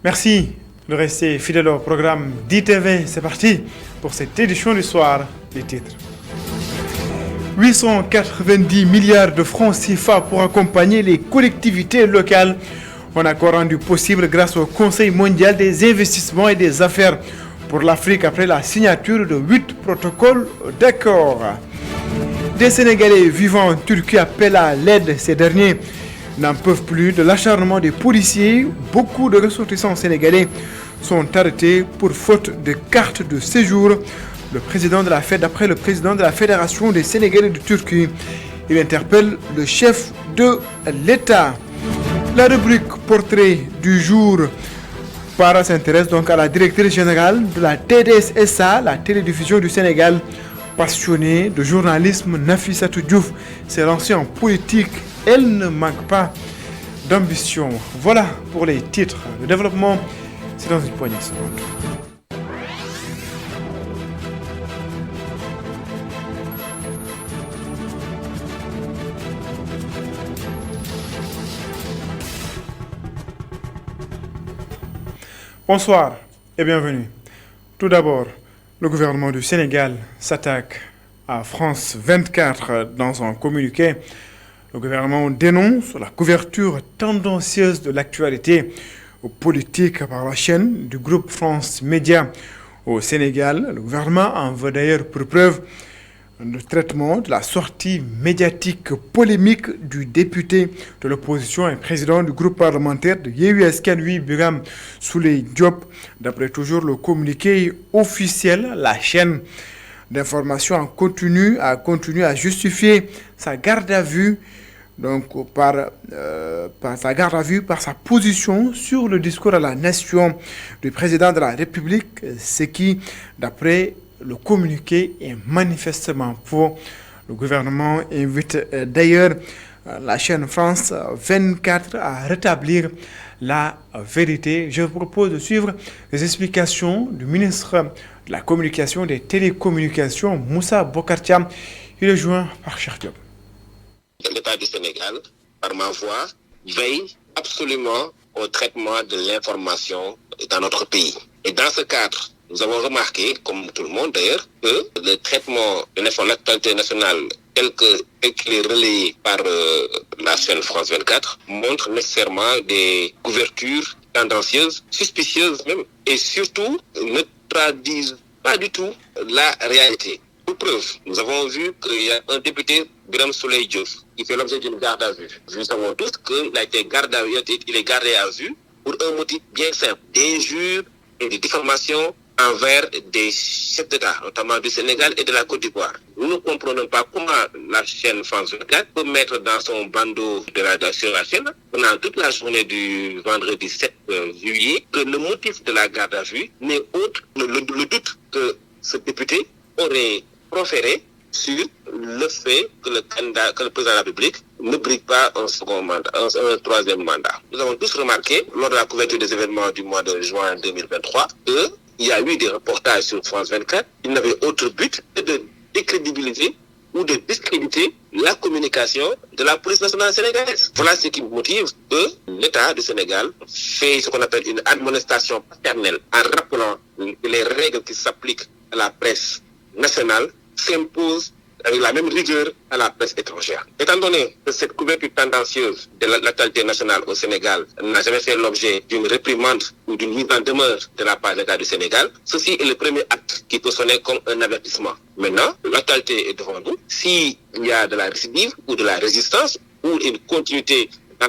Merci de rester fidèle au programme d'ITV. C'est parti pour cette édition du soir. Les titres. 890 milliards de francs CFA pour accompagner les collectivités locales. Un accord rendu possible grâce au Conseil mondial des investissements et des affaires pour l'Afrique après la signature de 8 protocoles d'accord. Des Sénégalais vivant en Turquie appellent à l'aide. Ces derniers n'en peuvent plus de l'acharnement des policiers. Beaucoup de ressortissants sénégalais sont arrêtés pour faute de carte de séjour. D'après le président de la Fédération des Sénégalais de Turquie, il interpelle le chef de l'État. La rubrique portrait du jour s'intéresse donc à la directrice générale de la TDS-SA, la télédiffusion du Sénégal. Passionnée de journalisme, Nafissatou Diouf s'est lancée en politique. Elle ne manque pas d'ambition. Voilà pour les titres. Le développement, c'est dans une poignée de secondes. Bonsoir et bienvenue. Tout d'abord, le gouvernement du Sénégal s'attaque à France 24 dans un communiqué. Le gouvernement dénonce la couverture tendancieuse de l'actualité politique par la chaîne du groupe France Média au Sénégal. Le gouvernement en veut d'ailleurs pour preuve le traitement de la sortie médiatique polémique du député de l'opposition et président du groupe parlementaire de Yewwi Askan Wi, Birame Souleye Diop. D'après toujours le communiqué officiel, la chaîne d'information a continué à justifier sa garde à vue par sa position sur le discours à la nation du président de la République, ce qui, d'après le communiqué, est manifestement faux. Le gouvernement invite d'ailleurs la chaîne France 24 à rétablir la vérité. Je vous propose de suivre les explications du ministre de la Communication et des Télécommunications, Moussa Bocar Thiam. Il est joint par Cheikh Diop. L'État du Sénégal, par ma voix, veille absolument au traitement de l'information dans notre pays. Et dans ce cadre, nous avons remarqué, comme tout le monde d'ailleurs, que le traitement de l'actualité nationale tel qu'il est relayé par la chaîne France 24 montre nécessairement des couvertures tendancieuses, suspicieuses même, et surtout ne traduisent pas du tout la réalité. Pour preuve, nous avons vu qu'il y a un député, Birame Souleye Diop, qui fait l'objet d'une garde à vue. Nous savons tous qu'il a été il est gardé à vue pour un motif bien simple, d'injures et de diffamation envers des chefs d'État, notamment du Sénégal et de la Côte d'Ivoire. Nous ne comprenons pas comment la chaîne France 24 peut mettre dans son bandeau sur la chaîne, pendant toute la journée du vendredi 7 juillet, que le motif de la garde à vue n'est autre que le doute que ce député aurait proféré sur le fait que le président de la République ne brigue pas un troisième mandat. Nous avons tous remarqué, lors de la couverture des événements du mois de juin 2023, qu'il y a eu des reportages sur France 24 qui n'avaient autre but que de décrédibiliser ou de discréditer la communication de la police nationale sénégalaise. Voilà ce qui motive que l'État du Sénégal fait ce qu'on appelle une admonestation paternelle en rappelant que les règles qui s'appliquent à la presse nationale s'imposent avec la même rigueur à la presse étrangère. Étant donné que cette couverture tendancieuse de l'actualité nationale au Sénégal n'a jamais fait l'objet d'une réprimande ou d'une mise en demeure de la part de l'État du Sénégal, ceci est le premier acte qui peut sonner comme un avertissement. Maintenant, l'actualité est devant nous. S'il y a de la récidive ou de la résistance ou une continuité dans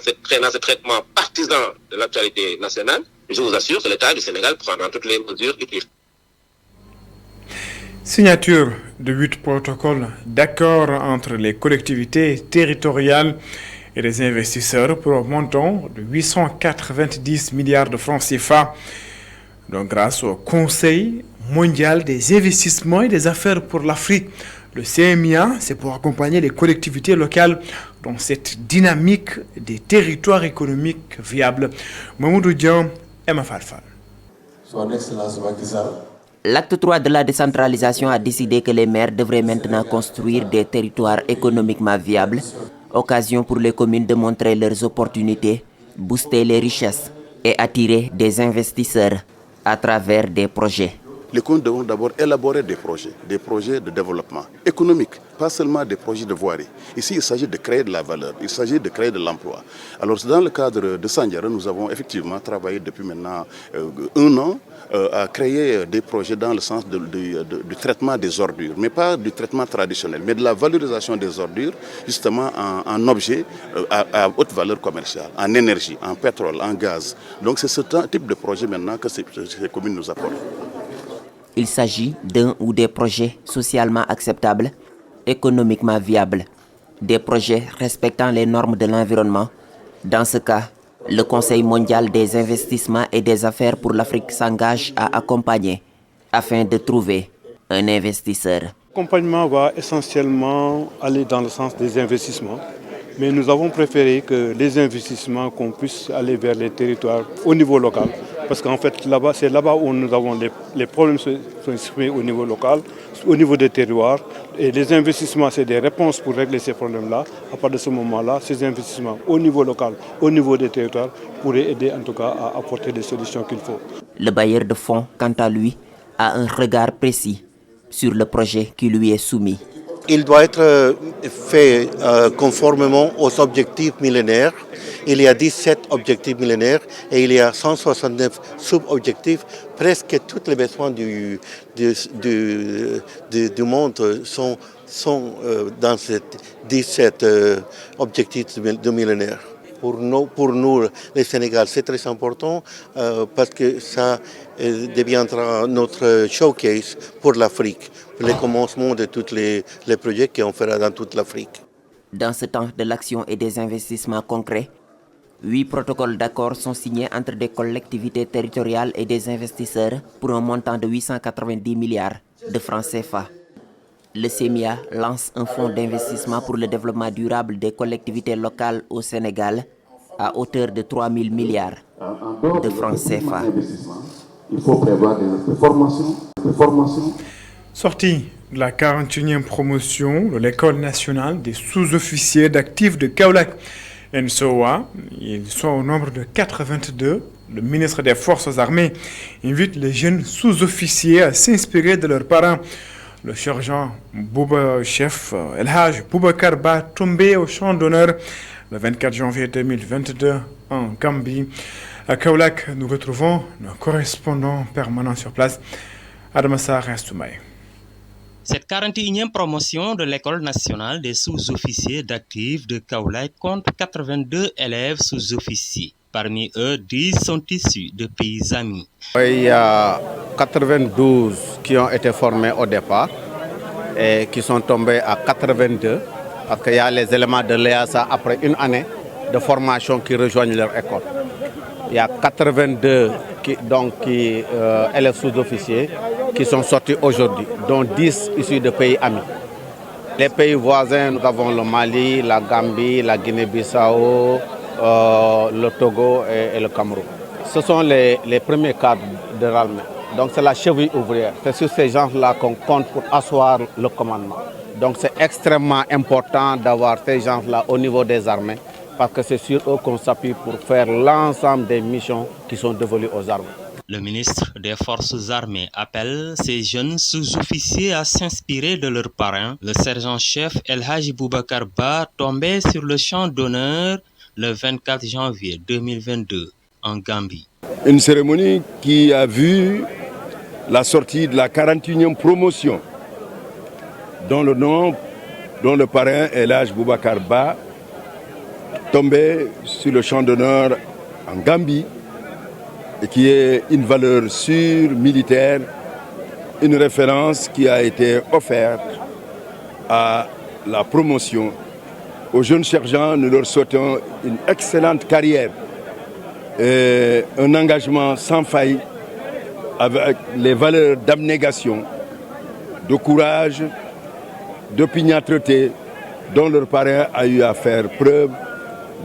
ce traitement partisan de l'actualité nationale, je vous assure que l'État du Sénégal prendra toutes les mesures utiles. Signature de 8 protocoles d'accord entre les collectivités territoriales et les investisseurs pour un montant de 890 milliards de francs CFA. Donc, grâce au Conseil mondial des investissements et des affaires pour l'Afrique, le CMIA, c'est pour accompagner les collectivités locales dans cette dynamique des territoires économiques viables. Mamoudou Dian, Emma Falfal. Son Excellence Macky Sall. L'acte 3 de la décentralisation a décidé que les maires devraient maintenant construire des territoires économiquement viables, occasion pour les communes de montrer leurs opportunités, booster les richesses et attirer des investisseurs à travers des projets. Les communes devront d'abord élaborer des projets de développement économique, pas seulement des projets de voirie. Ici, il s'agit de créer de la valeur, il s'agit de créer de l'emploi. Alors, dans le cadre de Sandiara, nous avons effectivement travaillé depuis maintenant 1 an à créer des projets dans le sens du traitement des ordures, mais pas du traitement traditionnel, mais de la valorisation des ordures, justement en objets à haute valeur commerciale, en énergie, en pétrole, en gaz. Donc, c'est ce type de projet maintenant que ces communes nous apportent. Il s'agit d'un ou des projets socialement acceptables, économiquement viables, des projets respectant les normes de l'environnement. Dans ce cas, le Conseil mondial des investissements et des affaires pour l'Afrique s'engage à accompagner afin de trouver un investisseur. L'accompagnement va essentiellement aller dans le sens des investissements, mais nous avons préféré que les investissements, qu'on puisse aller vers les territoires au niveau local, parce qu'en fait, c'est là-bas où nous avons les problèmes sont exprimés au niveau local, au niveau des terroirs. Et les investissements, c'est des réponses pour régler ces problèmes-là. À partir de ce moment-là, ces investissements au niveau local, au niveau des territoires, pourraient aider en tout cas à apporter les solutions qu'il faut. Le bailleur de fonds, quant à lui, a un regard précis sur le projet qui lui est soumis. Il doit être fait conformément aux objectifs millénaires. Il y a 17 objectifs millénaires et il y a 169 sub-objectifs. Presque tous les besoins du monde sont dans ces 17 objectifs de millénaire. Pour nous, les Sénégal, c'est très important parce que ça deviendra notre showcase pour l'Afrique, pour le commencement de tous les projets qu'on fera dans toute l'Afrique. Dans ce temps de l'action et des investissements concrets, 8 protocoles d'accord sont signés entre des collectivités territoriales et des investisseurs pour un montant de 890 milliards de francs CFA. Le CEMIA lance un fonds d'investissement pour le développement durable des collectivités locales au Sénégal à hauteur de 3 000 milliards de francs CFA. Il faut prévoir des formations. Sortie de la 41e promotion de l'École nationale des sous-officiers d'actifs de Kaolack, NSOA, ils sont au nombre de 82. Le ministre des Forces armées invite les jeunes sous-officiers à s'inspirer de leurs parents. Le sergent chef El Hadj Boubacar Ba tombé au champ d'honneur le 24 janvier 2022 en Gambie. À Kaolack, nous retrouvons nos correspondants permanents sur place, Adamassar et Soumaï. Cette 41e promotion de l'École nationale des sous-officiers d'actifs de Kaolack compte 82 élèves sous-officiers. Parmi eux, 10 sont issus de pays amis. Il y a 92 qui ont été formés au départ et qui sont tombés à 82 parce qu'il y a les éléments de l'EASA après une année de formation qui rejoignent leur école. Il y a 82 élèves sous-officiers qui sont sortis aujourd'hui, dont 10 issus de pays amis. Les pays voisins, nous avons le Mali, la Gambie, la Guinée-Bissau, le Togo et le Cameroun. Ce sont les premiers cadres de l'armée. Donc c'est la cheville ouvrière. C'est sur ces gens-là qu'on compte pour asseoir le commandement. Donc c'est extrêmement important d'avoir ces gens-là au niveau des armées parce que c'est sur eux qu'on s'appuie pour faire l'ensemble des missions qui sont dévolues aux armées. Le ministre des Forces armées appelle ces jeunes sous-officiers à s'inspirer de leurs parrains, le sergent-chef El Hadj Boubacar Ba, tombé sur le champ d'honneur le 24 janvier 2022 en Gambie. Une cérémonie qui a vu la sortie de la 41e promotion, dont le parrain El Hadj Boubacar Ba, tombé sur le champ d'honneur en Gambie, et qui est une valeur sûre, militaire, une référence qui a été offerte à la promotion. Aux jeunes sergents, nous leur souhaitons une excellente carrière et un engagement sans faille avec les valeurs d'abnégation, de courage, d'opiniâtreté dont leur parrain a eu à faire preuve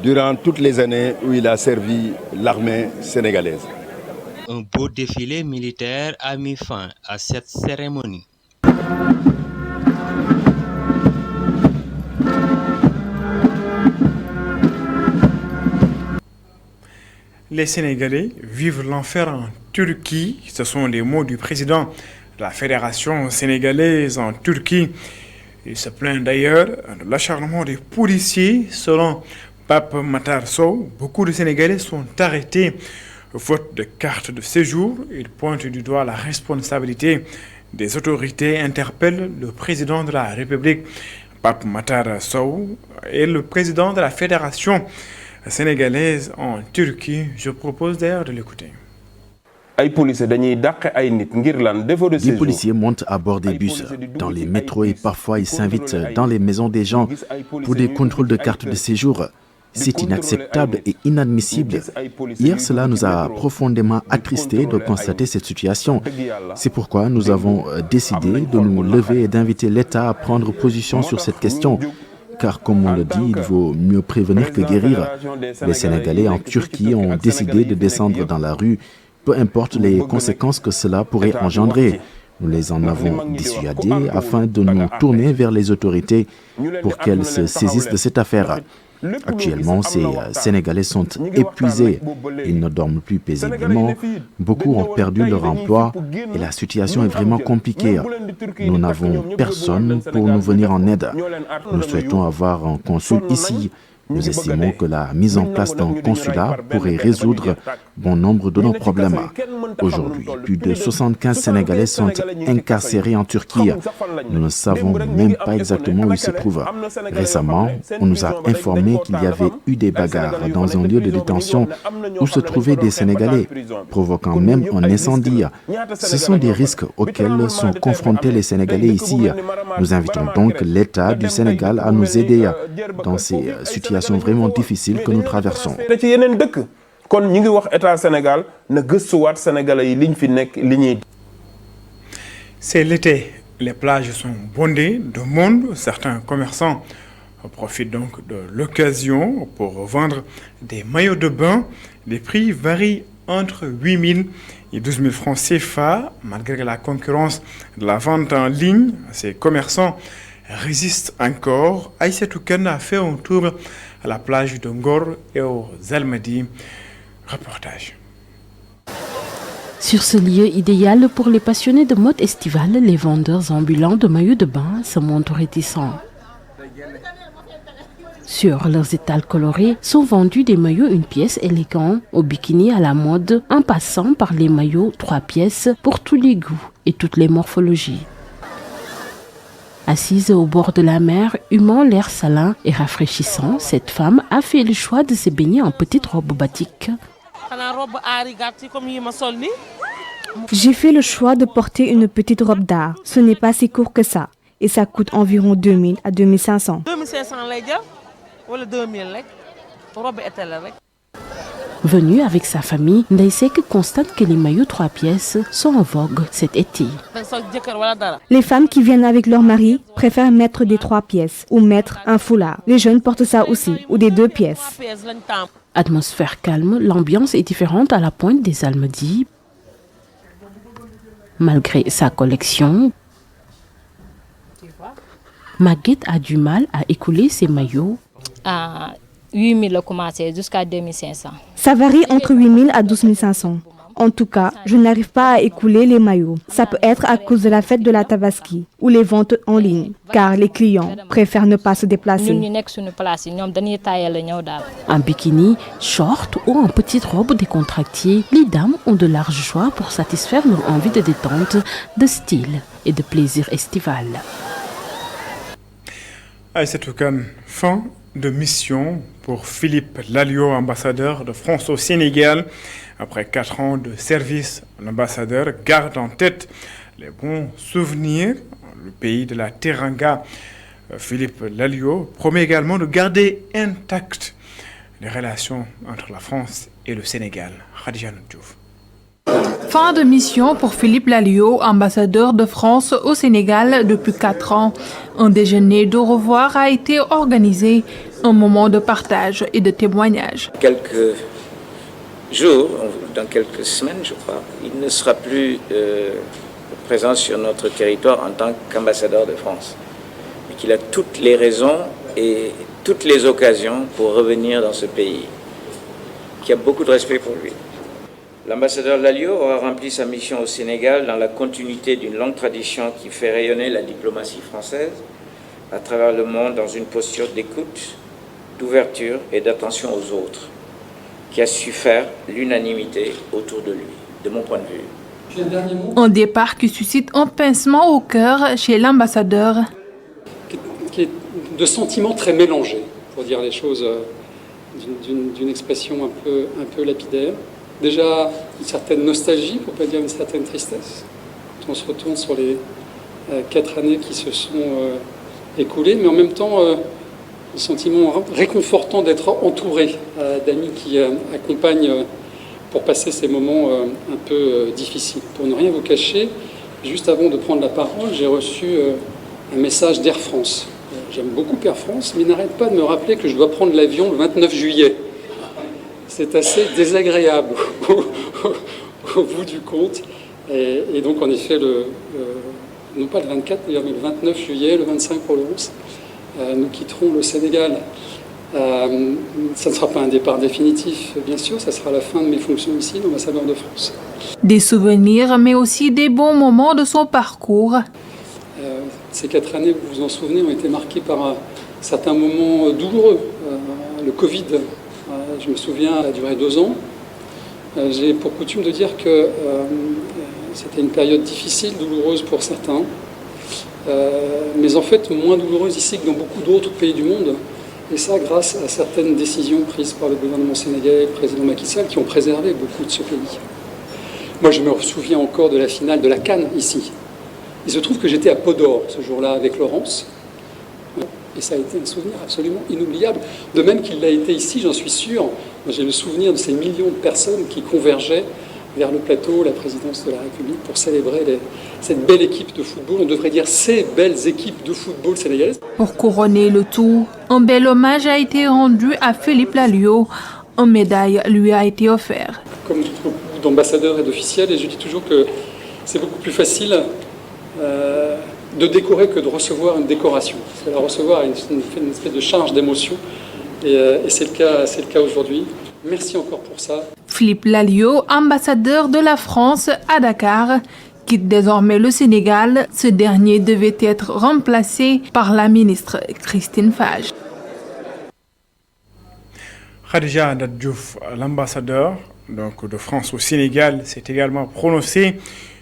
durant toutes les années où il a servi l'armée sénégalaise. Un beau défilé militaire a mis fin à cette cérémonie. les Sénégalais vivent l'enfer en Turquie. Ce sont les mots du président de la Fédération sénégalaise en Turquie. Il se plaint d'ailleurs de l'acharnement des policiers. Selon Pape Matar Sow, beaucoup de Sénégalais sont arrêtés faute de carte de séjour. Il pointe du doigt la responsabilité des autorités, interpelle le président de la République. Pape Matar Sow est le président de la Fédération sénégalaise en Turquie. Je propose d'ailleurs de l'écouter. Des policiers montent à bord des bus, dans les métros et parfois ils s'invitent dans les maisons des gens pour des contrôles de carte de séjour. C'est inacceptable et inadmissible. Hier, cela nous a profondément attristés de constater cette situation. C'est pourquoi nous avons décidé de nous lever et d'inviter l'État à prendre position sur cette question. Car comme on le dit, il vaut mieux prévenir que guérir. Les Sénégalais en Turquie ont décidé de descendre dans la rue, peu importe les conséquences que cela pourrait engendrer. Nous les en avons dissuadés afin de nous tourner vers les autorités pour qu'elles se saisissent de cette affaire. Actuellement, ces Sénégalais sont épuisés. Ils ne dorment plus paisiblement. Beaucoup ont perdu leur emploi et la situation est vraiment compliquée. Nous n'avons personne pour nous venir en aide. Nous souhaitons avoir un consul ici. Nous estimons que la mise en place d'un consulat pourrait résoudre bon nombre de nos problèmes. Aujourd'hui, plus de 75 Sénégalais sont incarcérés en Turquie. Nous ne savons même pas exactement où ils se trouvent. Récemment, on nous a informé qu'il y avait eu des bagarres dans un lieu de détention où se trouvaient des Sénégalais, provoquant même un incendie. Ce sont des risques auxquels sont confrontés les Sénégalais ici. Nous invitons donc l'État du Sénégal à nous aider dans ces situations vraiment difficiles que nous traversons. C'est l'été. Les plages sont bondées de monde. Certains commerçants profitent donc de l'occasion pour vendre des maillots de bain. Les prix varient entre 8 000 et 12 000 francs CFA. Malgré la concurrence de la vente en ligne, ces commerçants résistent encore. Aïssatou Kane a fait un tour à la plage de Ngor et aux Almadies. Reportage. Sur ce lieu idéal pour les passionnés de mode estivale, les vendeurs ambulants de maillots de bain se montrent réticents. Sur leurs étals colorés sont vendus des maillots une pièce élégants, au bikini à la mode, en passant par les maillots 3 pièces pour tous les goûts et toutes les morphologies. Assise au bord de la mer, humant l'air salin et rafraîchissant, cette femme a fait le choix de se baigner en petite robe batik. J'ai fait le choix de porter une petite robe d'art. Ce n'est pas si court que ça. Et ça coûte environ 2000 à 2500. Venue avec sa famille, Ndaïsek constate que les maillots 3 pièces sont en vogue cet été. Les femmes qui viennent avec leur mari préfèrent mettre des 3 pièces ou mettre un foulard. Les jeunes portent ça aussi, ou des 2 pièces. Atmosphère calme, l'ambiance est différente à la pointe des Almadies. Malgré sa collection, Maguette a du mal à écouler ses maillots. 8 000 commencé jusqu'à 2500. Ça varie entre 8 000 à 12 500. En tout cas, je n'arrive pas à écouler les maillots. Ça peut être à cause de la fête de la Tabaski ou les ventes en ligne, car les clients préfèrent ne pas se déplacer. En bikini, short ou en petite robe décontractée, les dames ont de larges choix pour satisfaire leur envie de détente, de style et de plaisir estival. Aïssatou Kane, fin de mission pour Philippe Lalliot, ambassadeur de France au Sénégal. Après 4 ans de service, l'ambassadeur garde en tête les bons souvenirs. Le pays de la Teranga, Philippe Lalliot, promet également de garder intactes les relations entre la France et le Sénégal. Khadija Diouf. Fin de mission pour Philippe Lalliot, ambassadeur de France au Sénégal depuis 4 ans. Un déjeuner d'au revoir a été organisé, un moment de partage et de témoignage. Quelques jours, dans quelques semaines je crois, il ne sera plus présent sur notre territoire en tant qu'ambassadeur de France. Mais qu'il a toutes les raisons et toutes les occasions pour revenir dans ce pays. qui a beaucoup de respect pour lui. L'ambassadeur Lalliot aura rempli sa mission au Sénégal dans la continuité d'une longue tradition qui fait rayonner la diplomatie française à travers le monde dans une posture d'écoute, d'ouverture et d'attention aux autres, qui a su faire l'unanimité autour de lui, de mon point de vue. Un départ qui suscite un pincement au cœur chez l'ambassadeur. Qui est de sentiments très mélangés, pour dire les choses d'une expression un peu lapidaire. Déjà une certaine nostalgie, pour ne pas dire une certaine tristesse. On se retourne sur les 4 années qui se sont écoulées, mais en même temps un sentiment réconfortant d'être entouré d'amis qui accompagnent pour passer ces moments un peu difficiles. Pour ne rien vous cacher, juste avant de prendre la parole, j'ai reçu un message d'Air France. J'aime beaucoup Air France, mais il n'arrête pas de me rappeler que je dois prendre l'avion le 29 juillet. C'est assez désagréable au bout du compte. Et donc, en effet, non pas le 24, d'ailleurs, mais le 29 juillet, le 25 pour le 11, nous quitterons le Sénégal. Ça ne sera pas un départ définitif, bien sûr, ça sera la fin de mes fonctions ici, d'ambassadeur de France. Des souvenirs, mais aussi des bons moments de son parcours. Ces 4 années, vous vous en souvenez, ont été marquées par certains moments douloureux. Le Covid, je me souviens, a duré 2 ans. J'ai pour coutume de dire que c'était une période difficile, douloureuse pour certains, mais en fait moins douloureuse ici que dans beaucoup d'autres pays du monde. Et ça grâce à certaines décisions prises par le gouvernement sénégalais et le président Macky Sall qui ont préservé beaucoup de ce pays. Moi, je me souviens encore de la finale de la CAN ici. Il se trouve que j'étais à Podor ce jour-là avec Laurence. Et ça a été un souvenir absolument inoubliable. De même qu'il l'a été ici, j'en suis sûr. J'ai le souvenir de ces millions de personnes qui convergeaient vers le plateau, la présidence de la République, pour célébrer cette belle équipe de football. On devrait dire ces belles équipes de football sénégalaises. Pour couronner le tout, un bel hommage a été rendu à Philippe Lalliot. Une médaille lui a été offerte. Comme beaucoup d'ambassadeurs et d'officiels, et je dis toujours que c'est beaucoup plus facile de décorer que de recevoir une décoration. Parce que la recevoir a une espèce de charge d'émotion, et c'est le cas aujourd'hui. Merci encore pour ça. Philippe Lalliot, ambassadeur de la France à Dakar, quitte désormais le Sénégal. Ce dernier devait être remplacé par la ministre Christine Fage. Khadija Dadjouf, l'ambassadeur de France au Sénégal, s'est également prononcé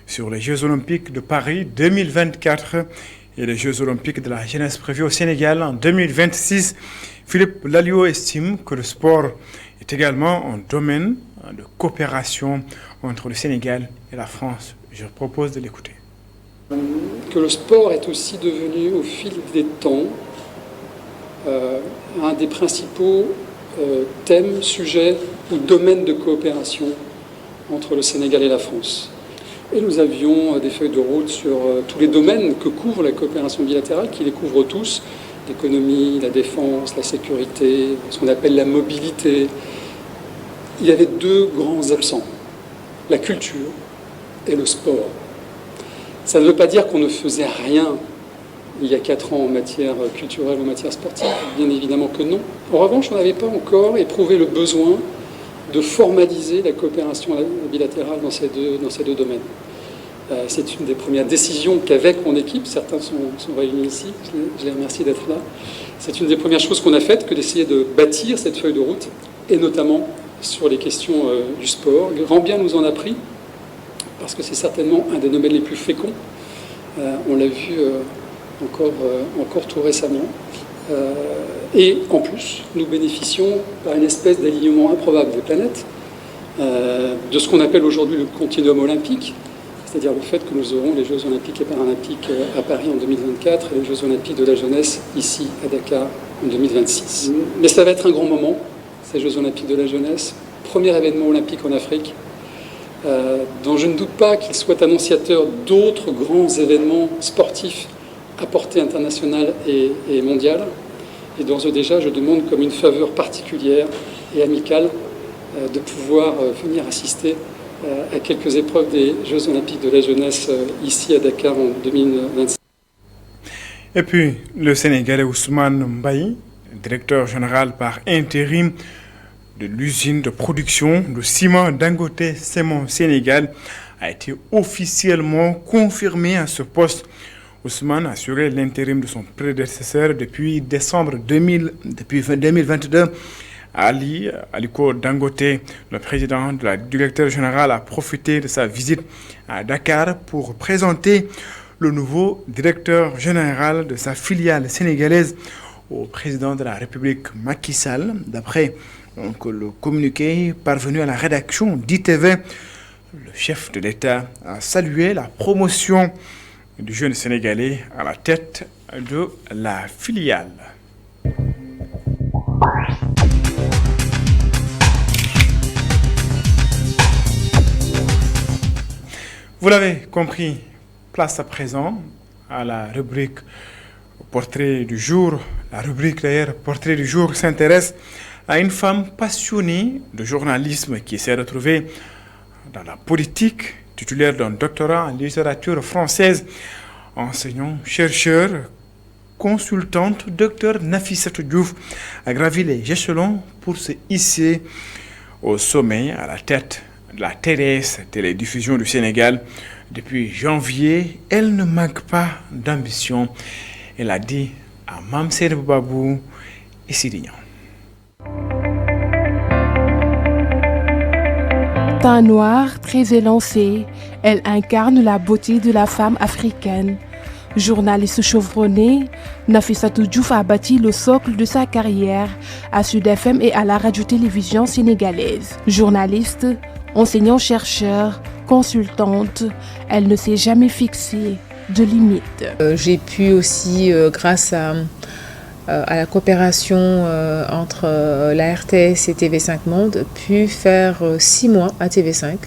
sur les Jeux Olympiques de Paris 2024 et les Jeux Olympiques de la jeunesse prévus au Sénégal en 2026. Philippe Lalliot estime que le sport est également un domaine de coopération entre le Sénégal et la France. Je propose de l'écouter. Que le sport est aussi devenu au fil des temps un des principaux thèmes, sujets ou domaines de coopération entre le Sénégal et la France. Et nous avions des feuilles de route sur tous les domaines que couvre la coopération bilatérale, qui les couvre tous, l'économie, la défense, la sécurité, ce qu'on appelle la mobilité. Il y avait 2 grands absents, la culture et le sport. Ça ne veut pas dire qu'on ne faisait rien il y a 4 ans en matière culturelle ou en matière sportive, bien évidemment que non. En revanche, on n'avait pas encore éprouvé le besoin de formaliser la coopération bilatérale dans ces deux domaines. C'est une des premières décisions qu'avec mon équipe, certains sont réunis ici, je les remercie d'être là, c'est une des premières choses qu'on a faites que d'essayer de bâtir cette feuille de route, et notamment sur les questions du sport. Grand bien nous en a pris, parce que c'est certainement un des domaines les plus féconds. On l'a vu encore tout récemment. Et en plus, nous bénéficions par une espèce d'alignement improbable des planètes de ce qu'on appelle aujourd'hui le continuum olympique, c'est-à-dire le fait que nous aurons les Jeux olympiques et paralympiques à Paris en 2024 et les Jeux olympiques de la jeunesse ici à Dakar en 2026. Mais ça va être un grand moment, ces Jeux olympiques de la jeunesse, premier événement olympique en Afrique, dont je ne doute pas qu'il soit annonciateur d'autres grands événements sportifs à portée internationale et mondiale. Et d'ores et déjà, je demande comme une faveur particulière et amicale de pouvoir venir assister à quelques épreuves des Jeux olympiques de la jeunesse ici à Dakar en 2026. Et puis, le Sénégalais Ousmane Mbaye, directeur général par intérim de l'usine de production de ciment Dangote Cement Sénégal a été officiellement confirmé à ce poste. Ousmane a assuré l'intérim de son prédécesseur depuis décembre 2022. Aliko Dangote, le président de la directeur général, a profité de sa visite à Dakar pour présenter le nouveau directeur général de sa filiale sénégalaise au président de la République Macky Sall. D'après le communiqué parvenu à la rédaction d'ITV, le chef de l'État a salué la promotion du jeune Sénégalais à la tête de la filiale. Vous l'avez compris, place à présent à la rubrique Portrait du jour. La rubrique d'ailleurs Portrait du jour s'intéresse à une femme passionnée de journalisme qui s'est retrouvée dans la politique, titulaire d'un doctorat en littérature française, enseignant-chercheur, consultante, Dr Nafissatou Diouf a gravi les échelons pour se hisser au sommet à la tête de la TDS, Télédiffusion du Sénégal. Depuis janvier, elle ne manque pas d'ambition. Elle a dit à Mamser Babou et Sidignan. Teint noir, très élancé, elle incarne la beauté de la femme africaine. Journaliste chevronnée, Nafissatou Diouf a bâti le socle de sa carrière à Sud FM et à la radio-télévision sénégalaise. Journaliste, enseignant-chercheur, consultante, elle ne s'est jamais fixée de limite. J'ai pu aussi, grâce à la coopération entre la RTS et TV5 Monde, pu faire 6 mois à TV5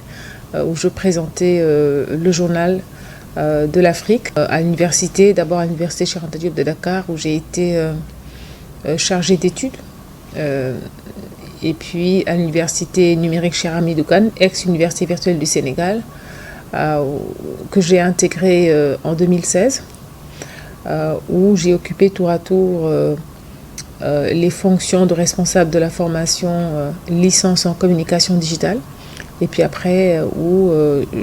où je présentais le journal de l'Afrique à l'université, d'abord à l'université Cheikh Anta Diop de Dakar où j'ai été chargée d'études et puis à l'université numérique Cheikh Hamidou Kane, ex-université virtuelle du Sénégal, que j'ai intégrée en 2016 où j'ai occupé tour à tour les fonctions de responsable de la formation licence en communication digitale. Et puis après, où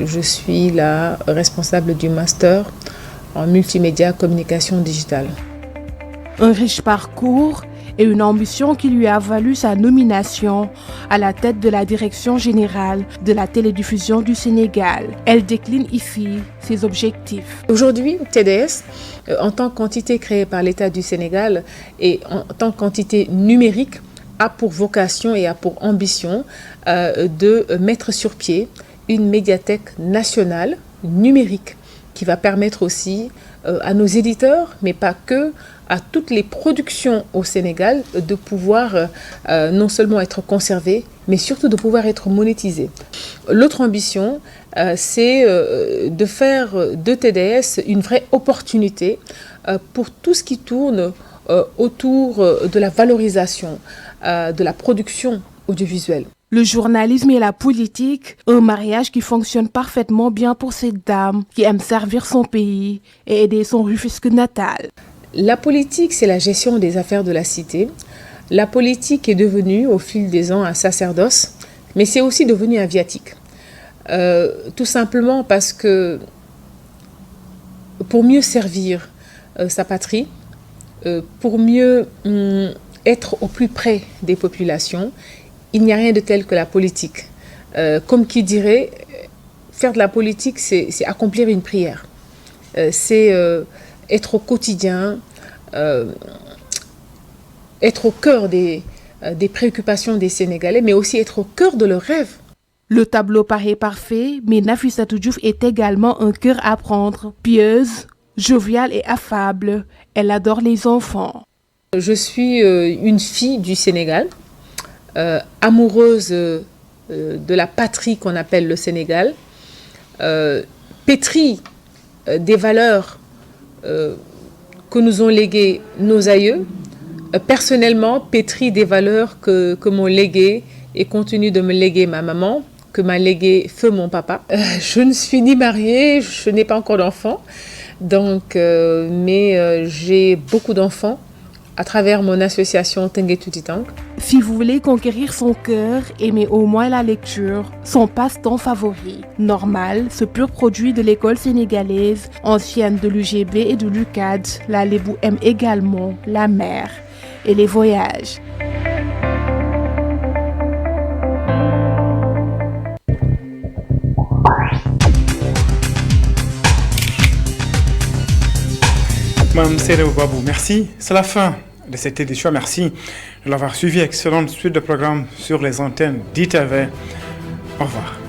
je suis la responsable du master en multimédia communication digitale. Un riche parcours et une ambition qui lui a valu sa nomination à la tête de la direction générale de la télédiffusion du Sénégal. Elle décline ici ses objectifs. Aujourd'hui, TDS, en tant qu'entité créée par l'État du Sénégal et en tant qu'entité numérique, a pour vocation et a pour ambition de mettre sur pied une médiathèque nationale numérique qui va permettre aussi à nos éditeurs, mais pas que, à toutes les productions au Sénégal de pouvoir non seulement être conservées, mais surtout de pouvoir être monétisées. L'autre ambition, c'est de faire de TDS une vraie opportunité pour tout ce qui tourne autour de la valorisation de la production audiovisuelle. Le journalisme et la politique, un mariage qui fonctionne parfaitement bien pour cette dame qui aime servir son pays et aider son Rufisque natal. La politique, c'est la gestion des affaires de la cité. La politique est devenue, au fil des ans, un sacerdoce, mais c'est aussi devenu un viatique. Tout simplement parce que pour mieux servir sa patrie, pour mieux être au plus près des populations, il n'y a rien de tel que la politique. Comme qui dirait, faire de la politique, c'est accomplir une prière. C'est être au quotidien, être au cœur des préoccupations des Sénégalais, mais aussi être au cœur de leurs rêves. Le tableau paraît parfait, mais Nafissatou Diouf est également un cœur à prendre. Pieuse, joviale et affable, elle adore les enfants. Je suis une fille du Sénégal, amoureuse de la patrie qu'on appelle le Sénégal, pétrie des valeurs que nous ont léguées nos aïeux, personnellement pétrie des valeurs que m'ont léguées et continue de me léguer ma maman, que m'a légué feu mon papa. Je ne suis ni mariée, je n'ai pas encore d'enfants, donc, mais j'ai beaucoup d'enfants à travers mon association Tengue Tutitank. Si vous voulez conquérir son cœur, aimez au moins la lecture, son passe-temps favori. Normal, ce pur produit de l'école sénégalaise, ancienne de l'UGB et de l'UCAD, la Lébou aime également la mer et les voyages. Mme Seydou Babou, merci. C'est la fin de cette édition. Merci de l'avoir suivi. Excellente suite de programmes sur les antennes d'ITV. Au revoir.